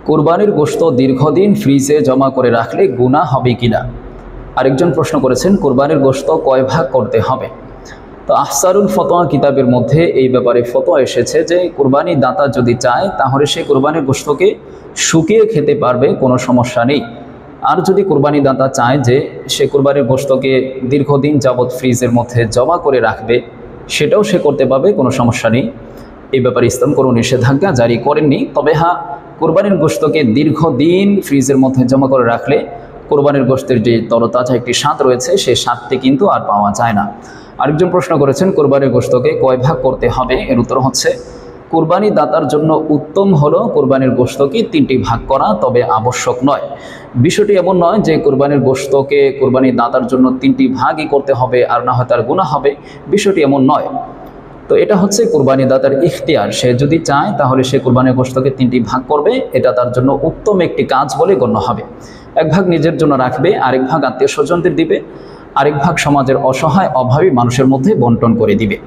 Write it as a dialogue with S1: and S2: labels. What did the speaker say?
S1: কুরবানির গোশত দীর্ঘদিন ফ্রিজে জমা করে রাখলে গুনাহ হবে কিনা। আরেকজন প্রশ্ন করেছেন, কুরবানির গোশত কয় ভাগ করতে হবে। তো আহসারুল ফতোয়া কিতাবের মধ্যে এই ব্যাপারে ফতোয়া এসেছে যে কুরবানি দাতা যদি চায় তাহলে সে কুরবানির গোশতকে শুকিয়ে খেতে পারবে, কোনো সমস্যা নেই। আর যদি কুরবানি দাতা চায় যে সে কুরবানির গোশতকে দীর্ঘদিন যাবৎ ফ্রিজের মধ্যে জমা করে রাখবে, সেটাও সে করতে পারবে, কোনো সমস্যা নেই। এই ব্যাপারে ইসলাম কোনো নিষেধাজ্ঞা জারি করেননি। তবে হ্যাঁ, কুরবানির গোশতকে দীর্ঘদিন ফ্রিজের মধ্যে জমা করে রাখলে কোরবানির গোশতের যে তরতাজা একটি স্বাদ রয়েছে সেই স্বাদটি কিন্তু আর পাওয়া যায় না। আরেকজন প্রশ্ন করেছেন, কোরবানির গোশতকে কয় ভাগ করতে হবে। এর উত্তর হচ্ছে, কোরবানি দাতার জন্য উত্তম হলো কোরবানির গোশতকে 3টি ভাগ করা, তবে আবশ্যক নয়। বিষয়টি এমন নয় যে কোরবানির গোশতকে কোরবানি দাতার জন্য 3টি ভাগই করতে হবে আর না হয় তার গুনাহ হবে, বিষয়টি এমন নয়। তো এটা হচ্ছে কোরবানি দাতার ইখতিয়ার। সে যদি চায় তাহলে সে কোরবানির গোশতকে 3টি ভাগ করবে, এটা তার জন্য উত্তম একটি কাজ বলে গণ্য হবে। এক ভাগ নিজের জন্য রাখবে, আরেক ভাগ আত্মীয় স্বজনদের দিবে, আরেক ভাগ সমাজের অসহায় অভাবী মানুষের মধ্যে বন্টন করে দিবে।